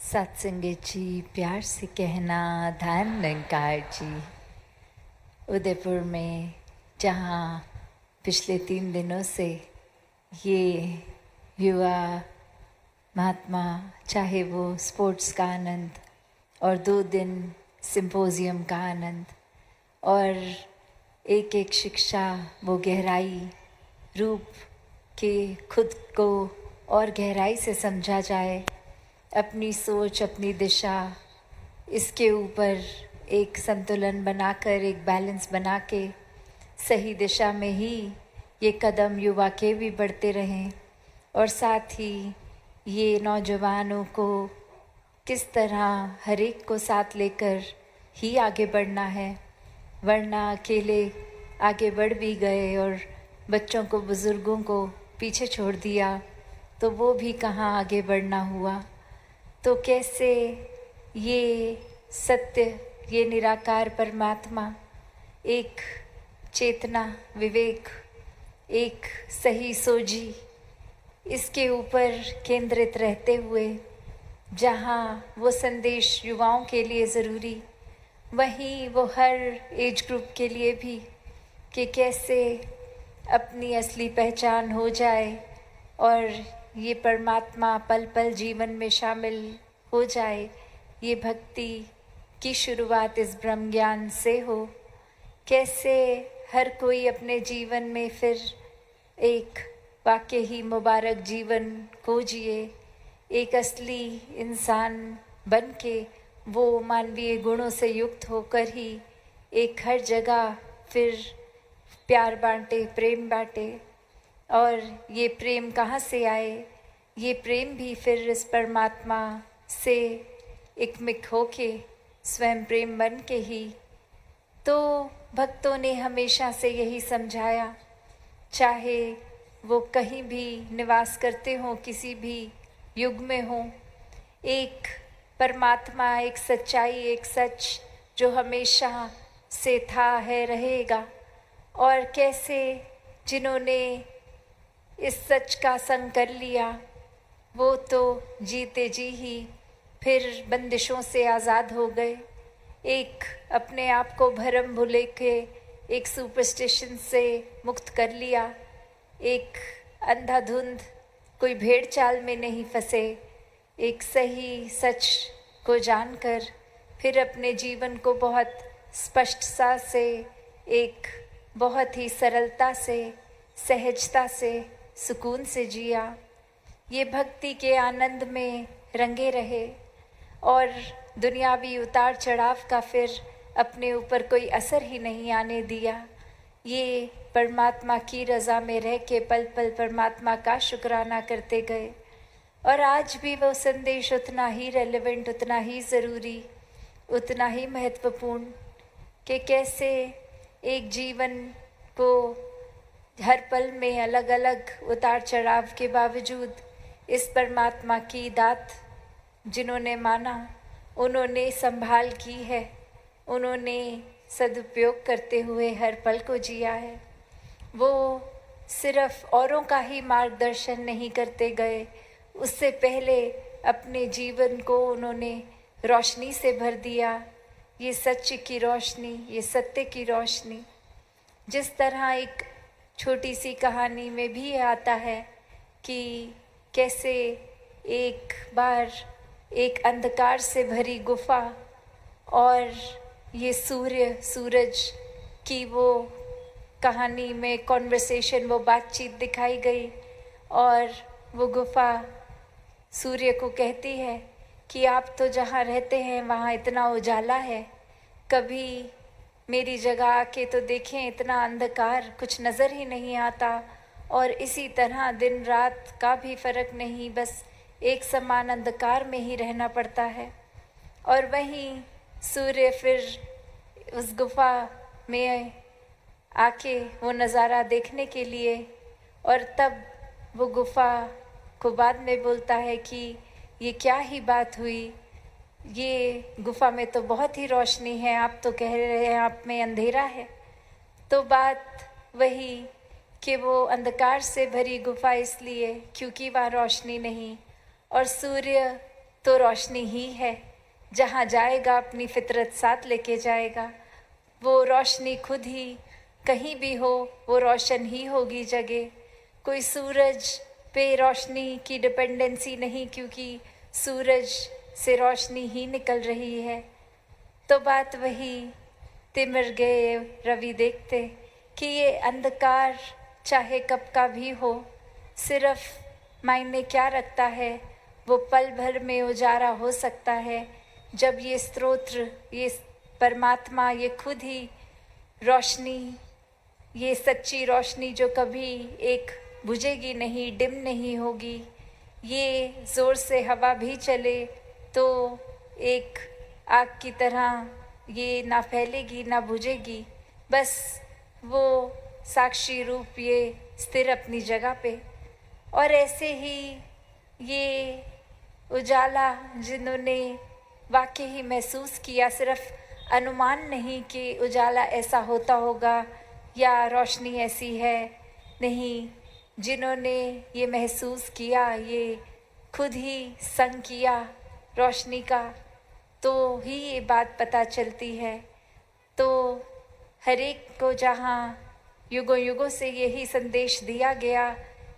सत्संगत जी, प्यार से कहना ध्यान निरंकार जी। उदयपुर में जहाँ पिछले 3 दिनों से ये युवा महात्मा, चाहे वो स्पोर्ट्स का आनंद और 2 दिन सिंपोजियम का आनंद और एक एक शिक्षा, वो गहराई रूप के खुद को और गहराई से समझा जाए, अपनी सोच, अपनी दिशा, इसके ऊपर एक संतुलन बनाकर, एक बैलेंस बना के सही दिशा में ही ये कदम युवा के भी बढ़ते रहें और साथ ही ये नौजवानों को किस तरह हर एक को साथ लेकर ही आगे बढ़ना है, वरना अकेले आगे बढ़ भी गए और बच्चों को, बुज़ुर्गों को पीछे छोड़ दिया तो वो भी कहाँ आगे बढ़ना हुआ। तो कैसे ये सत्य, ये निराकार परमात्मा, एक चेतना, विवेक, एक सही सोझी, इसके ऊपर केंद्रित रहते हुए जहाँ वो संदेश युवाओं के लिए ज़रूरी, वहीं वो हर एज ग्रुप के लिए भी कि कैसे अपनी असली पहचान हो जाए और ये परमात्मा पल पल जीवन में शामिल हो जाए। ये भक्ति की शुरुआत इस ब्रह्म ज्ञान से हो। कैसे हर कोई अपने जीवन में फिर एक वाकई ही मुबारक जीवन को जिए, एक असली इंसान बन के वो मानवीय गुणों से युक्त होकर ही एक हर जगह फिर प्यार बांटे, प्रेम बांटे। और ये प्रेम कहाँ से आए? ये प्रेम भी फिर इस परमात्मा से एकमिक होके स्वयं प्रेम बन के ही। तो भक्तों ने हमेशा से यही समझाया, चाहे वो कहीं भी निवास करते हों, किसी भी युग में हों, एक परमात्मा, एक सच्चाई, एक सच जो हमेशा से था, है, रहेगा। और कैसे जिन्होंने इस सच का संग कर लिया, वो तो जीते जी ही फिर बंदिशों से आज़ाद हो गए। एक अपने आप को भरम भुले के एक सुपरस्टिशन से मुक्त कर लिया, एक अंधाधुंध कोई भेड़ चाल में नहीं फंसे, एक सही सच को जानकर फिर अपने जीवन को बहुत स्पष्टता से, एक बहुत ही सरलता से, सहजता से, सुकून से जिया। ये भक्ति के आनंद में रंगे रहे और दुनियावी उतार चढ़ाव का फिर अपने ऊपर कोई असर ही नहीं आने दिया। ये परमात्मा की रज़ा में रह के पल पल परमात्मा का शुक्राना करते गए। और आज भी वो संदेश उतना ही रेलेवेंट, उतना ही ज़रूरी, उतना ही महत्वपूर्ण कि कैसे एक जीवन को हर पल में अलग अलग उतार चढ़ाव के बावजूद इस परमात्मा की दात जिन्होंने माना, उन्होंने संभाल की है, उन्होंने सदुपयोग करते हुए हर पल को जिया है। वो सिर्फ औरों का ही मार्गदर्शन नहीं करते गए, उससे पहले अपने जीवन को उन्होंने रोशनी से भर दिया। ये सच्ची की रोशनी, ये सत्य की रोशनी। जिस तरह एक छोटी सी कहानी में भी आता है कि कैसे एक बार एक अंधकार से भरी गुफा और ये सूरज की वो कहानी में कॉन्वर्सेशन, वो बातचीत दिखाई गई और वो गुफा सूर्य को कहती है कि आप तो जहाँ रहते हैं वहाँ इतना उजाला है, कभी मेरी जगह आके तो देखें, इतना अंधकार, कुछ नज़र ही नहीं आता। और इसी तरह दिन रात का भी फ़र्क नहीं, बस एक समान अंधकार में ही रहना पड़ता है। और वहीं सूर्य फिर उस गुफा में आके वो नज़ारा देखने के लिए, और तब वो गुफा को बाद में बोलता है कि ये क्या ही बात हुई, ये गुफा में तो बहुत ही रोशनी है, आप तो कह रहे हैं आप में अंधेरा है। तो बात वही कि वो अंधकार से भरी गुफा इसलिए क्योंकि वहाँ रोशनी नहीं, और सूर्य तो रोशनी ही है। जहाँ जाएगा अपनी फितरत साथ लेके जाएगा। वो रोशनी खुद ही कहीं भी हो वो रोशन ही होगी जगह। कोई सूरज पे रोशनी की डिपेंडेंसी नहीं, क्योंकि सूरज से रोशनी ही निकल रही है। तो बात वही, तिमिर गए रवि देखते कि ये अंधकार चाहे कब का भी हो, सिर्फ मायने क्या रखता है, वो पल भर में उजारा हो सकता है जब ये स्तोत्र, ये परमात्मा, ये खुद ही रोशनी, ये सच्ची रोशनी जो कभी एक बुझेगी नहीं, डिम नहीं होगी। ये ज़ोर से हवा भी चले तो एक आग की तरह ये ना फैलेगी ना बुझेगी, बस वो साक्षी रूप ये स्थिर अपनी जगह पे। और ऐसे ही ये उजाला जिन्होंने वाकई ही महसूस किया, सिर्फ अनुमान नहीं कि उजाला ऐसा होता होगा या रोशनी ऐसी है, नहीं, जिन्होंने ये महसूस किया, ये खुद ही संग किया रोशनी का, तो ही ये बात पता चलती है। तो हर एक को जहाँ युगों युगों से यही संदेश दिया गया,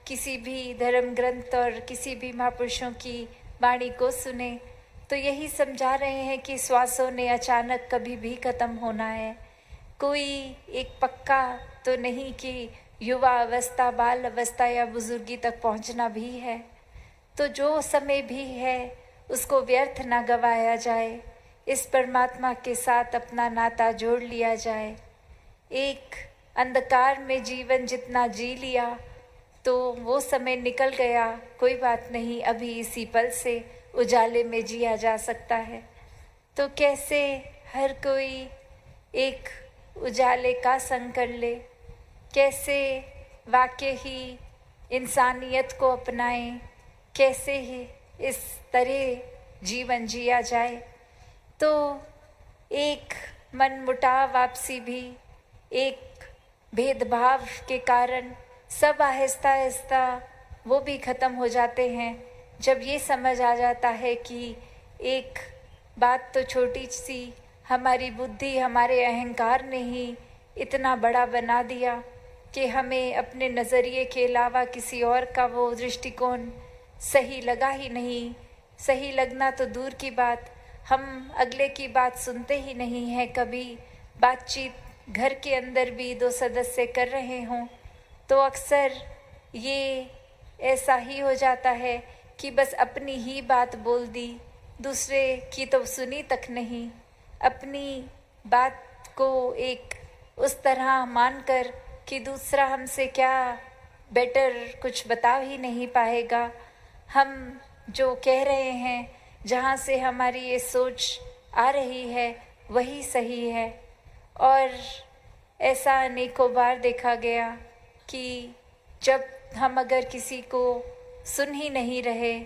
किसी भी धर्म ग्रंथ और किसी भी महापुरुषों की वाणी को सुने तो यही समझा रहे हैं कि श्वासों ने अचानक कभी भी ख़त्म होना है। कोई एक पक्का तो नहीं कि युवा अवस्था, बाल अवस्था या बुजुर्गी तक पहुंचना भी है। तो जो समय भी है उसको व्यर्थ ना गवाया जाए, इस परमात्मा के साथ अपना नाता जोड़ लिया जाए। एक अंधकार में जीवन जितना जी लिया तो वो समय निकल गया, कोई बात नहीं, अभी इसी पल से उजाले में जिया जा सकता है। तो कैसे हर कोई एक उजाले का संग कर ले, कैसे वाकई ही इंसानियत को अपनाएं, कैसे ही इस तरह जीवन जिया जाए। तो एक मन मुटाव आपसी भी, एक भेदभाव के कारण सब आहिस्ता आहिस्ता वो भी ख़त्म हो जाते हैं जब ये समझ आ जाता है कि एक बात तो छोटी सी हमारी बुद्धि, हमारे अहंकार ने ही इतना बड़ा बना दिया कि हमें अपने नज़रिए के अलावा किसी और का वो दृष्टिकोण सही लगा ही नहीं। सही लगना तो दूर की बात, हम अगले की बात सुनते ही नहीं हैं। कभी बातचीत घर के अंदर भी दो सदस्य कर रहे हों तो अक्सर ये ऐसा ही हो जाता है कि बस अपनी ही बात बोल दी, दूसरे की तो सुनी तक नहीं। अपनी बात को एक उस तरह मानकर कि दूसरा हमसे क्या बेटर कुछ बता ही नहीं पाएगा। हम जो कह रहे हैं, जहाँ से हमारी ये सोच आ रही है वही सही है। और ऐसा अनेकों बार देखा गया कि जब हम अगर किसी को सुन ही नहीं रहे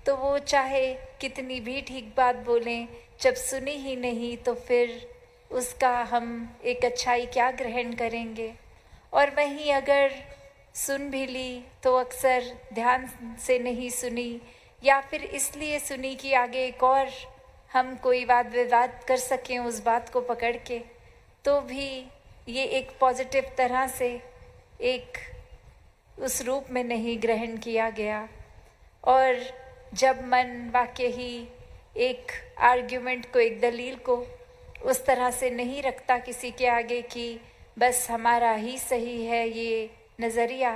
तो वो चाहे कितनी भी ठीक बात बोलें, जब सुनी ही नहीं तो फिर उसका हम एक अच्छाई क्या ग्रहण करेंगे। और वहीं अगर सुन भी ली तो अक्सर ध्यान से नहीं सुनी, या फिर इसलिए सुनी कि आगे एक और हम कोई वाद विवाद कर सकें उस बात को पकड़ के, तो भी ये एक पॉजिटिव तरह से एक उस रूप में नहीं ग्रहण किया गया। और जब मन वाकई ही एक आर्ग्यूमेंट को, एक दलील को उस तरह से नहीं रखता किसी के आगे कि बस हमारा ही सही है ये नज़रिया,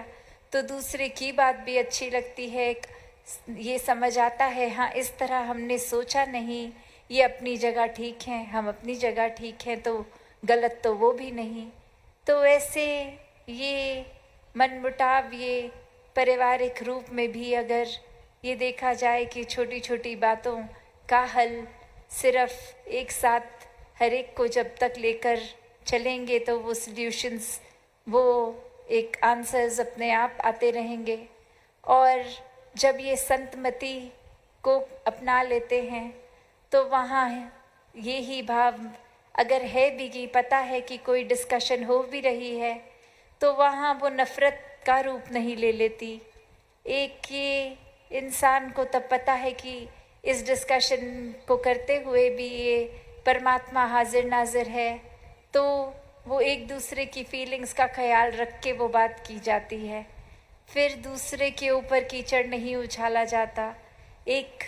तो दूसरे की बात भी अच्छी लगती है। ये समझ आता है हाँ इस तरह हमने सोचा नहीं, ये अपनी जगह ठीक है, हम अपनी जगह ठीक हैं, तो गलत तो वो भी नहीं। तो ऐसे ये मनमुटाव, ये पारिवारिक रूप में भी अगर ये देखा जाए कि छोटी छोटी बातों का हल सिर्फ एक साथ हर एक को जब तक लेकर चलेंगे तो वो सॉल्यूशंस, वो एक आंसर्स अपने आप आते रहेंगे। और जब ये संतमति को अपना लेते हैं तो वहाँ ये ही भाव अगर है भी कि पता है कि कोई डिस्कशन हो भी रही है तो वहाँ वो नफ़रत का रूप नहीं ले लेती। एक ये इंसान को तब पता है कि इस डिस्कशन को करते हुए भी ये परमात्मा हाजिर नाजिर है, तो वो एक दूसरे की फीलिंग्स का ख्याल रख के वो बात की जाती है। फिर दूसरे के ऊपर कीचड़ नहीं उछाला जाता, एक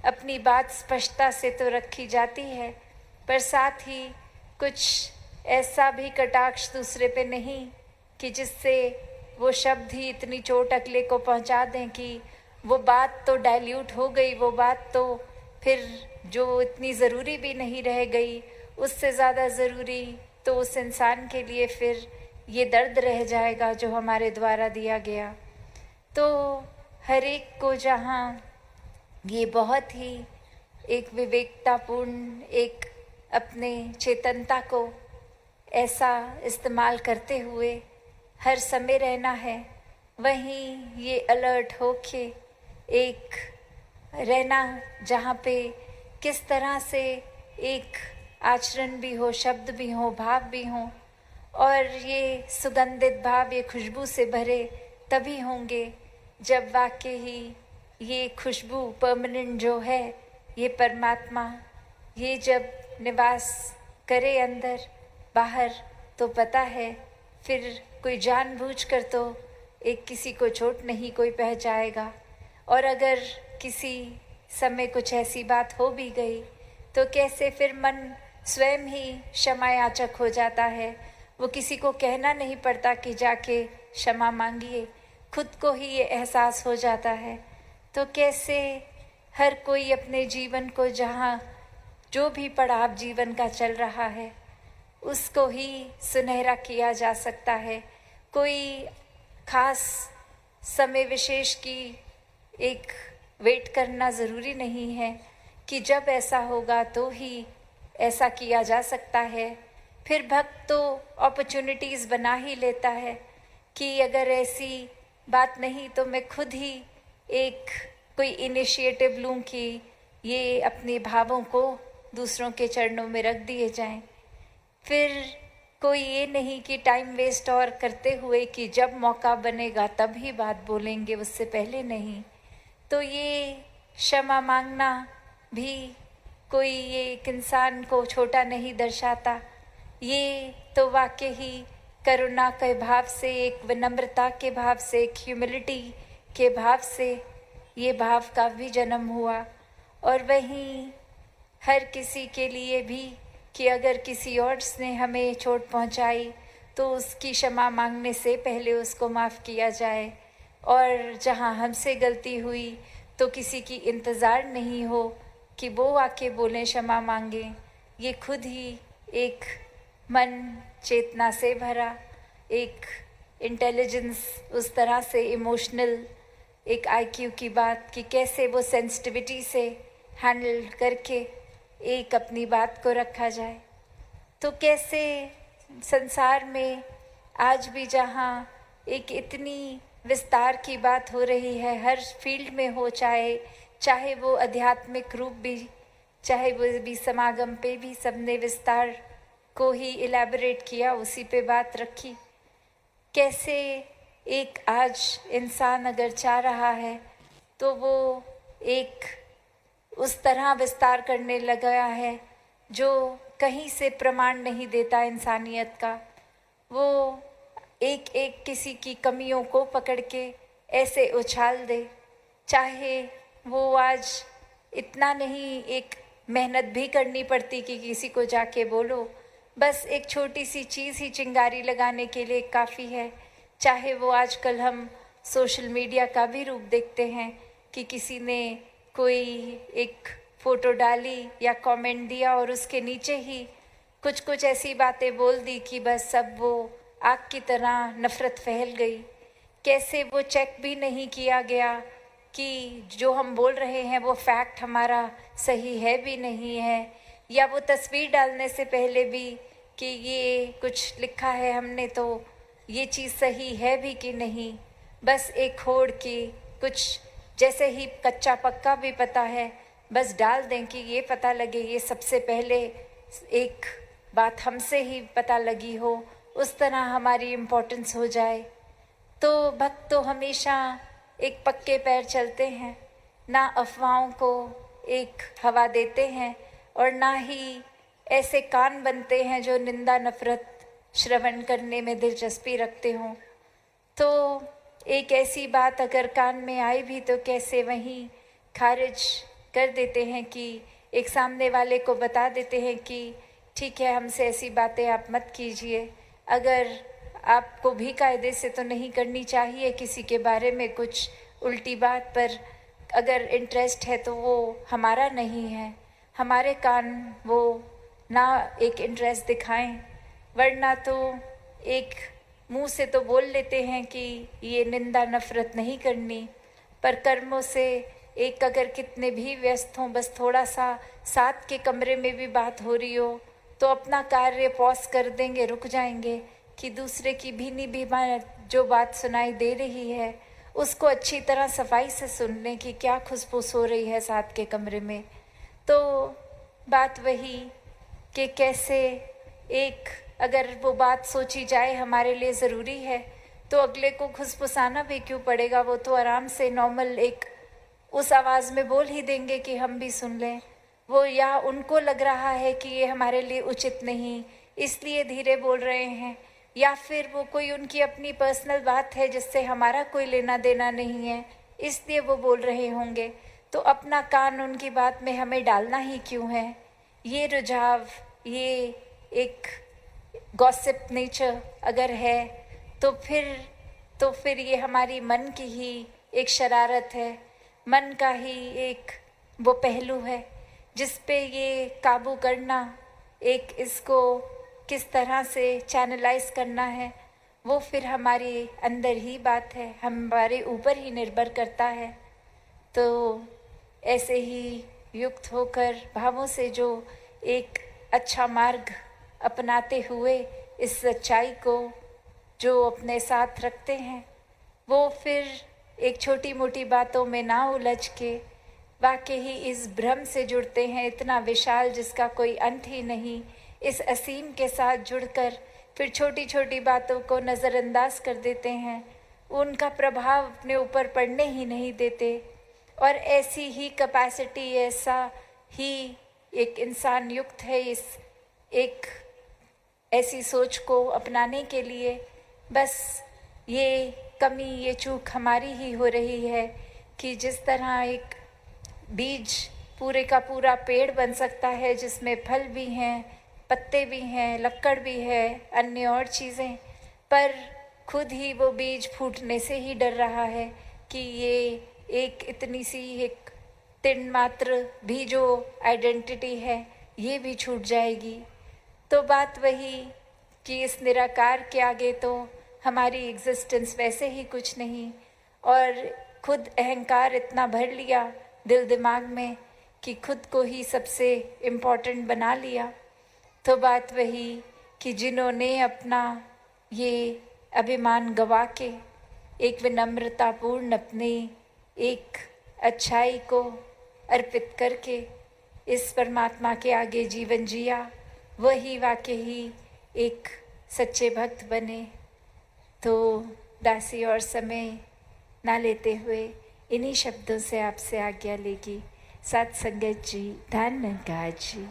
अपनी बात स्पष्टता से तो रखी जाती है, पर साथ ही कुछ ऐसा भी कटाक्ष दूसरे पे नहीं कि जिससे वो शब्द ही इतनी चोट अगले को पहुंचा दें कि वो बात तो डाइल्यूट हो गई, वो बात तो फिर जो इतनी ज़रूरी भी नहीं रह गई, उससे ज़्यादा ज़रूरी तो उस इंसान के लिए फिर ये दर्द रह जाएगा जो हमारे द्वारा दिया गया। तो हर एक को जहाँ ये बहुत ही एक विवेकतापूर्ण, एक अपने चेतनता को ऐसा इस्तेमाल करते हुए हर समय रहना है, वहीं ये अलर्ट होके एक रहना जहाँ पे किस तरह से एक आचरण भी हो, शब्द भी हो, भाव भी हो, और ये सुगंधित भाव, ये खुशबू से भरे तभी होंगे जब वाकई ही ये खुशबू परमानेंट जो है, ये परमात्मा ये जब निवास करे अंदर बाहर, तो पता है फिर कोई जानबूझकर तो एक किसी को चोट नहीं कोई पहुंचाएगा। और अगर किसी समय कुछ ऐसी बात हो भी गई तो कैसे फिर मन स्वयं ही क्षमा याचक हो जाता है। वो किसी को कहना नहीं पड़ता कि जाके क्षमा मांगिए, खुद को ही ये एहसास हो जाता है। तो कैसे हर कोई अपने जीवन को, जहाँ जो भी पड़ाव जीवन का चल रहा है, उसको ही सुनहरा किया जा सकता है। कोई खास समय विशेष की एक वेट करना ज़रूरी नहीं है कि जब ऐसा होगा तो ही ऐसा किया जा सकता है। फिर भक्त तो अपॉर्चुनिटीज़ बना ही लेता है कि अगर ऐसी बात नहीं तो मैं खुद ही एक कोई इनिशिएटिव लूँ कि ये अपने भावों को दूसरों के चरणों में रख दिए जाएं। फिर कोई ये नहीं कि टाइम वेस्ट और करते हुए कि जब मौका बनेगा तब ही बात बोलेंगे, उससे पहले नहीं। तो ये क्षमा मांगना भी कोई ये एक इंसान को छोटा नहीं दर्शाता, ये तो वाकई ही करुणा के भाव से, एक विनम्रता के भाव से, एक ह्यूमिलिटी के भाव से ये भाव का भी जन्म हुआ। और वहीं हर किसी के लिए भी कि अगर किसी और ने हमें चोट पहुंचाई तो उसकी क्षमा मांगने से पहले उसको माफ़ किया जाए, और जहां हमसे गलती हुई तो किसी की इंतज़ार नहीं हो कि वो आके बोलें क्षमा मांगें। ये खुद ही एक मन चेतना से भरा, एक इंटेलिजेंस, उस तरह से इमोशनल एक आईक्यू की बात कि कैसे वो सेंसिटिविटी से हैंडल करके एक अपनी बात को रखा जाए। तो कैसे संसार में आज भी जहाँ एक इतनी विस्तार की बात हो रही है, हर फील्ड में हो, चाहे वो आध्यात्मिक रूप भी, चाहे वो भी समागम पे भी सबने विस्तार को ही इलेबोरेट किया, उसी पे बात रखी। कैसे एक आज इंसान अगर चाह रहा है तो वो एक उस तरह विस्तार करने लगा है जो कहीं से प्रमाण नहीं देता इंसानियत का। वो एक एक किसी की कमियों को पकड़ के ऐसे उछाल दे, चाहे वो आज इतना नहीं एक मेहनत भी करनी पड़ती कि किसी को जाके बोलो, बस एक छोटी सी चीज़ ही चिंगारी लगाने के लिए काफ़ी है। चाहे वो आजकल हम सोशल मीडिया का भी रूप देखते हैं कि किसी ने कोई एक फ़ोटो डाली या कमेंट दिया और उसके नीचे ही कुछ ऐसी बातें बोल दी कि बस सब वो आग की तरह नफ़रत फैल गई। कैसे वो चेक भी नहीं किया गया कि जो हम बोल रहे हैं वो फैक्ट हमारा सही है भी नहीं है, या वो तस्वीर डालने से पहले भी कि ये कुछ लिखा है हमने तो ये चीज़ सही है भी कि नहीं। बस एक होड़ की कुछ जैसे ही कच्चा पक्का भी पता है, बस डाल दें कि ये पता लगे, ये सबसे पहले एक बात हमसे ही पता लगी हो, उस तरह हमारी इम्पोर्टेंस हो जाए। तो भक्त तो हमेशा एक पक्के पैर चलते हैं, ना अफवाहों को एक हवा देते हैं, और ना ही ऐसे कान बनते हैं जो निंदा नफरत श्रवण करने में दिलचस्पी रखते हों। तो एक ऐसी बात अगर कान में आई भी तो कैसे वहीं खारिज कर देते हैं कि एक सामने वाले को बता देते हैं कि ठीक है, हमसे ऐसी बातें आप मत कीजिए। अगर आपको भी कायदे से तो नहीं करनी चाहिए किसी के बारे में कुछ उल्टी बात, पर अगर इंटरेस्ट है तो वो हमारा नहीं है। हमारे कान वो ना एक इंटरेस्ट दिखाएं, वरना तो एक मुंह से तो बोल लेते हैं कि ये निंदा नफरत नहीं करनी, पर कर्मों से एक अगर कितने भी व्यस्त हों, बस थोड़ा सा साथ के कमरे में भी बात हो रही हो तो अपना कार्य पॉज कर देंगे, रुक जाएंगे कि दूसरे की भीनी भी जो बात सुनाई दे रही है उसको अच्छी तरह सफाई से सुन लें कि क्या खुशबूस हो रही है साथ के कमरे में। तो बात वही कि कैसे एक अगर वो बात सोची जाए हमारे लिए ज़रूरी है तो अगले को खुशफुसाना भी क्यों पड़ेगा, वो तो आराम से नॉर्मल एक उस आवाज़ में बोल ही देंगे कि हम भी सुन लें। वो या उनको लग रहा है कि ये हमारे लिए उचित नहीं इसलिए धीरे बोल रहे हैं, या फिर वो कोई उनकी अपनी पर्सनल बात है जिससे हमारा कोई लेना देना नहीं है इसलिए वो बोल रहे होंगे। तो अपना कान उनकी बात में हमें डालना ही क्यों है। ये रुझाव, ये एक गॉसिप नेचर अगर है तो फिर ये हमारी मन की ही एक शरारत है, मन का ही एक वो पहलू है जिस पे ये काबू करना, एक इसको किस तरह से चैनलाइज करना है, वो फिर हमारे अंदर ही बात है, हमारे ऊपर ही निर्भर करता है। तो ऐसे ही युक्त होकर भावों से जो एक अच्छा मार्ग अपनाते हुए इस सच्चाई को जो अपने साथ रखते हैं, वो फिर एक छोटी मोटी बातों में ना उलझ के वाकई ही इस भ्रम से जुड़ते हैं इतना विशाल जिसका कोई अंत ही नहीं, इस असीम के साथ जुड़कर फिर छोटी छोटी बातों को नज़रअंदाज कर देते हैं, उनका प्रभाव अपने ऊपर पड़ने ही नहीं देते। और ऐसी ही कैपेसिटी, ऐसा ही एक इंसान युक्त है इस एक ऐसी सोच को अपनाने के लिए। बस ये कमी, ये चूक हमारी ही हो रही है कि जिस तरह एक बीज पूरे का पूरा पेड़ बन सकता है जिसमें फल भी हैं, पत्ते भी हैं, लक्कड़ भी है, अन्य और चीज़ें, पर खुद ही वो बीज फूटने से ही डर रहा है कि ये एक इतनी सी एक तिन मात्र भी जो आइडेंटिटी है ये भी छूट जाएगी। तो बात वही कि इस निराकार के आगे तो हमारी एग्जिस्टेंस वैसे ही कुछ नहीं, और खुद अहंकार इतना भर लिया दिल दिमाग में कि खुद को ही सबसे इम्पोर्टेंट बना लिया। तो बात वही कि जिन्होंने अपना ये अभिमान गवा के एक विनम्रतापूर्ण अपनी एक अच्छाई को अर्पित करके इस परमात्मा के आगे जीवन जिया, वही वाकई ही एक सच्चे भक्त बने। तो दासी और समय ना लेते हुए इन्हीं शब्दों से आपसे आज्ञा लेगी। सत्संगत जी, धन्यवाद जी।